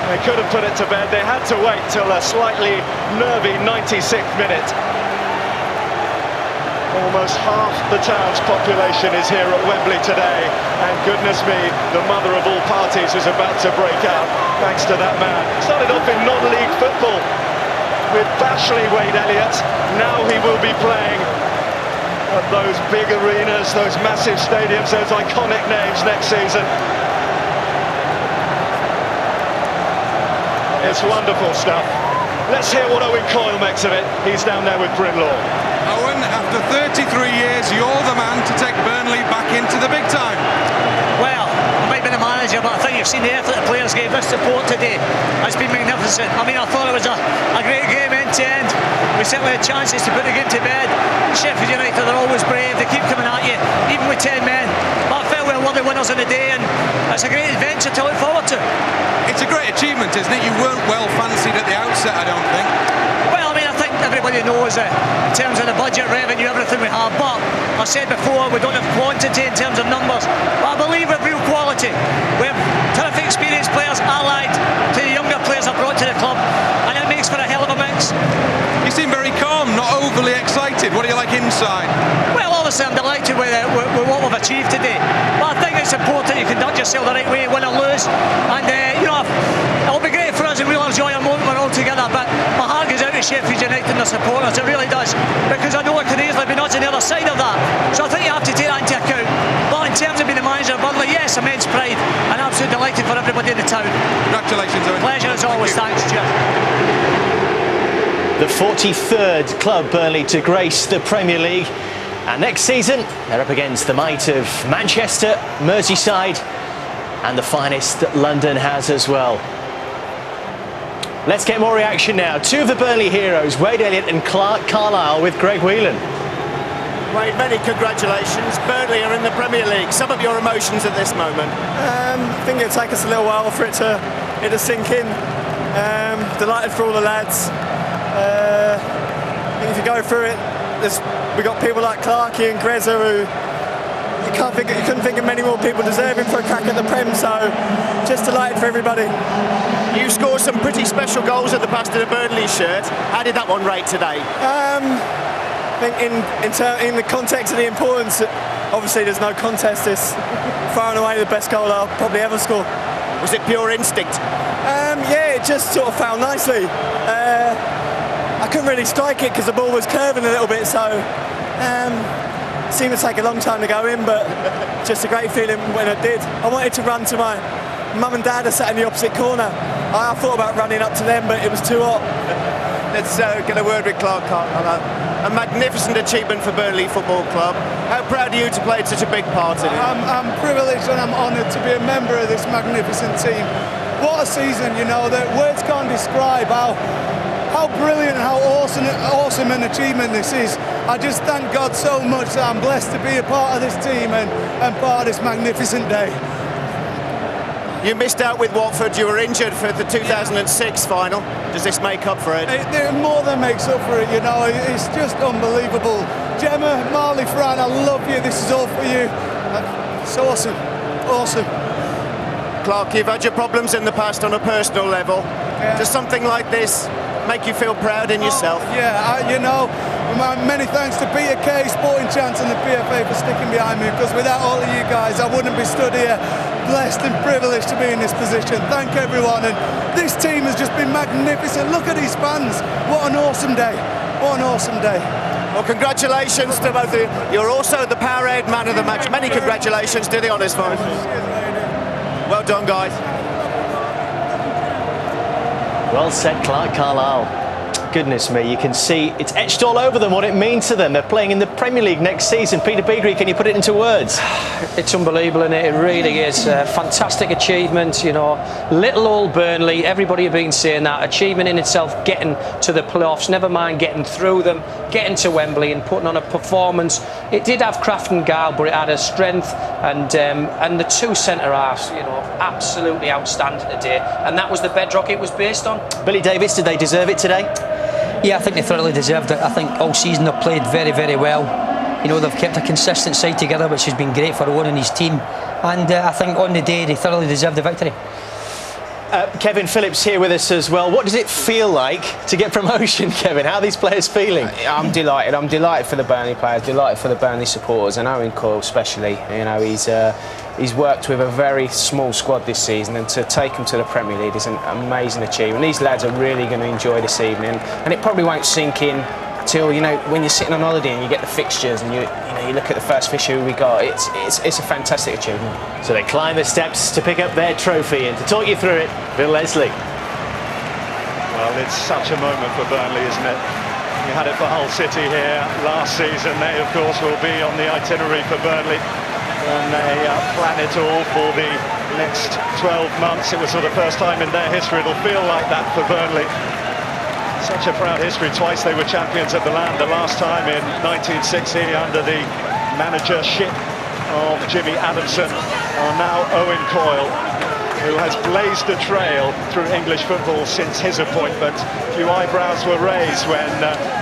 They could have put it to bed. They had to wait till a slightly nervy 96th minute. Almost half the town's population is here at Wembley today, and goodness me, the mother of all parties is about to break out thanks to that man. Started off in non-league football with Elliott. Now he will be playing at those big arenas, those massive stadiums, those iconic names next season. It's wonderful stuff. Let's hear what Owen Coyle makes of it. He's down there with Burnley. Owen, after 33 years, you're the man to take Burnley back into the big time. Well, I might be the manager, but I think you've seen the effort the players gave this support today. It's been magnificent. I mean, I thought it was a great game end to end. We certainly had chances to put the game to bed. Sheffield United are always brave. They keep coming at you, even with 10 men. But I felt we're worthy winners of the day, and it's a great adventure to look forward to. It's a great achievement, isn't it? You weren't well fancied at the outset, I don't think. Well, I mean, I think everybody knows that in terms of the budget, revenue, everything we have. But I said before, we don't have quantity in terms of numbers. But I believe we have real quality. We have terrific experienced players allied to the younger players I've brought to the club, and it makes for a hell of a mix. You seem very calm, not overly excited. What are you like inside? Well, obviously I'm delighted with what we've achieved today. But I think it's important you conduct yourself the right way, win or lose. And, you know, it'll be great for us and we'll enjoy a moment we're all together. But my heart goes out to Sheffield United and their supporters, it really does. Because I know it could easily be not on the other side of that. So I think you have to take that into account. But in terms of being the manager of Burnley, yes, immense pride. And absolutely delighted for everybody in the town. Congratulations, Owen. Pleasure as always, thanks. Cheers. The 43rd club, Burnley, to grace the Premier League. And next season, they're up against the might of Manchester, Merseyside, and the finest that London has as well. Let's get more reaction now. Two of the Burnley heroes, Wade Elliott and Clarke, Carlisle, with Greg Whelan. Wade, many congratulations. Burnley are in the Premier League. Some of your emotions at this moment? I think it'll take us a little while for it to sink in. Delighted for all the lads. If you go through it, we got people like Clarke and Greza who you couldn't think of many more people deserving for a crack at the Prem. So just delighted for everybody. You scored some pretty special goals at the past in a Burnley shirt. How did that one rate today? I think in the context of the importance, obviously there's no contest. It's far and away the best goal I'll probably ever score. Was it pure instinct? Yeah, it just sort of fell nicely. I couldn't really strike it because the ball was curving a little bit, so seemed to take a long time to go in, but just a great feeling when it did. I wanted to run to my mum and dad who sat in the opposite corner. I thought about running up to them, but it was too hot. Let's get a word with Clarke. A magnificent achievement for Burnley Football Club. How proud are you to play such a big part in it? I'm privileged and I'm honoured to be a member of this magnificent team. What a season, you know, that words can't describe how brilliant, how awesome an achievement this is. I just thank God so much that I'm blessed to be a part of this team and part of this magnificent day. You missed out with Watford, you were injured for the 2006 final. Does this make up for it? It more than makes up for it, you know, it's just unbelievable. Gemma, Marley, Fran, I love you, this is all for you. It's awesome, awesome. Clarke, you've had your problems in the past on a personal level. Yeah. Does something like this make you feel proud in yourself? You know, many thanks to Peter Kay, Sporting Chance and the PFA for sticking behind me, because without all of you guys I wouldn't be stood here, blessed and privileged to be in this position. Thank everyone, and this team has just been magnificent. Look at these fans, what an awesome day, what an awesome day. Well, congratulations to both of you. You're also the Powerade man of the match. Many congratulations to the Honest Folk. Well done, guys. Well said, Clarke, Carlisle. Goodness me, you can see it's etched all over them what it means to them. They're playing in the Premier League next season. Peter Beagrie, can you put it into words? It's unbelievable, isn't it? It really is. Fantastic achievement, you know. Little old Burnley, everybody have been saying that. Achievement in itself, getting to the playoffs, never mind getting through them, getting to Wembley and putting on a performance. It did have craft and guile, but it had a strength, and the two centre-halves, you know, absolutely outstanding today. And that was the bedrock it was based on. Billy Davies, did they deserve it today? Yeah, I think they thoroughly deserved it. I think all season they've played very, very well. You know, they've kept a consistent side together, which has been great for Owen and his team. And I think on the day they thoroughly deserved the victory. Kevin Phillips here with us as well. What does it feel like to get promotion, Kevin? How are these players feeling? I'm delighted. I'm delighted for the Burnley players, delighted for the Burnley supporters, and Owen Coyle especially. You know, he's worked with a very small squad this season, and to take them to the Premier League is an amazing achievement. These lads are really going to enjoy this evening, and it probably won't sink in till, you know, when you're sitting on holiday and you get the fixtures and you look at the first fixture we got. It's a fantastic achievement. So they climb the steps to pick up their trophy, and to talk you through it, Bill Leslie. Well, it's such a moment for Burnley, isn't it? You had it for Hull City here last season. They, of course, will be on the itinerary for Burnley, and they plan it all for the next 12 months. It was for the first time in their history. It'll feel like that for Burnley. Such a proud history. Twice they were champions of the land. The last time in 1960 under the managership of Jimmy Adamson. Now Owen Coyle, who has blazed a trail through English football since his appointment. A few eyebrows were raised when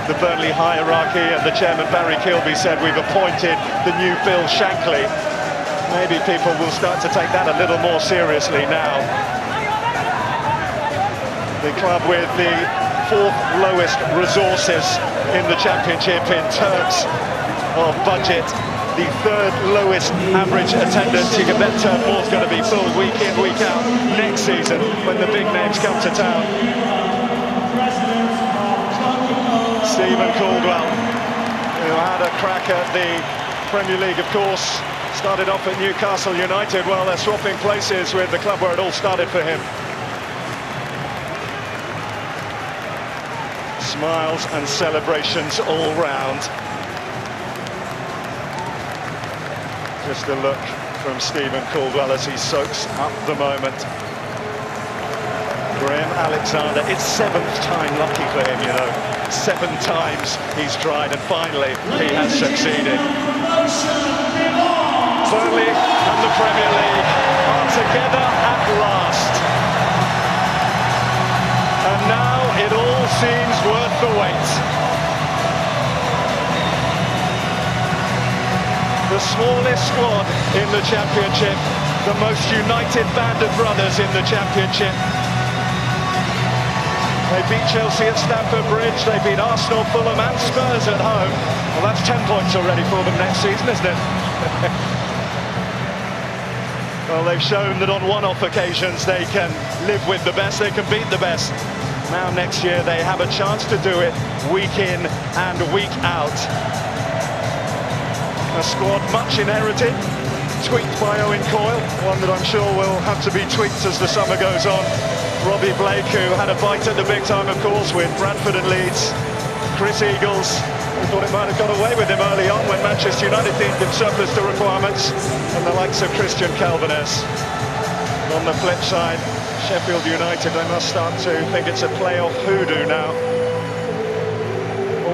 the Burnley hierarchy and the chairman Barry Kilby said, we've appointed the new Bill Shankly. Maybe people will start to take that a little more seriously now. The club with the fourth lowest resources in the championship in terms of budget, the third lowest average attendance. You can bet Turf Moor's going to be full week in, week out next season when the big names come to town. Stephen Caldwell, who had a crack at the Premier League, of course, started off at Newcastle United. Well, they're swapping places with the club where it all started for him. Smiles and celebrations all round. Just a look from Stephen Caldwell as he soaks up the moment. Graham Alexander, it's 7th time lucky for him, you know. 7 times he's tried, and finally he has succeeded. Burnley and the Premier League are together at last. And now it all seems worth the wait. The smallest squad in the Championship, the most united band of brothers in the Championship. They beat Chelsea at Stamford Bridge, they beat Arsenal, Fulham and Spurs at home. Well, that's 10 points already for them next season, isn't it? Well, they've shown that on one-off occasions they can live with the best, they can beat the best. Now next year they have a chance to do it week in and week out. A squad much inherited, tweaked by Owen Coyle, one that I'm sure will have to be tweaked as the summer goes on. Robbie Blake, who had a bite at the big time, of course, with Bradford and Leeds. Chris Eagles, who thought it might have got away with him early on when Manchester United deemed him surplus to requirements, and the likes of Christian Calvanes. On the flip side, Sheffield United, they must start to think it's a playoff hoodoo now.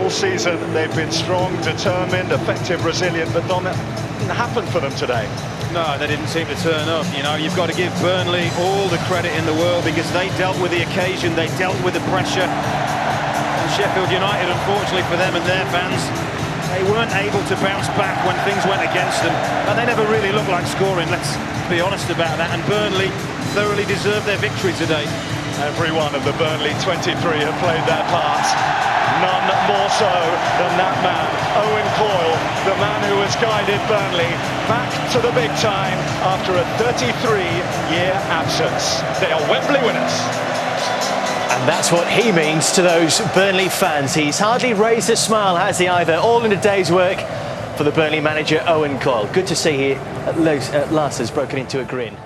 All season they've been strong, determined, effective, resilient, but none didn't happen for them today. No, they didn't seem to turn up. You know, you've got to give Burnley all the credit in the world because they dealt with the occasion, they dealt with the pressure. And Sheffield United, unfortunately for them and their fans, they weren't able to bounce back when things went against them. And they never really looked like scoring, let's be honest about that. And Burnley thoroughly deserved their victory today. Every one of the Burnley 23 have played their part. None more so than that man, Owen Coyle, the man who has guided Burnley back to the big time after a 33-year absence. They are Wembley winners. And that's what he means to those Burnley fans. He's hardly raised a smile, has he, either? All in a day's work for the Burnley manager, Owen Coyle. Good to see he at last has broken into a grin.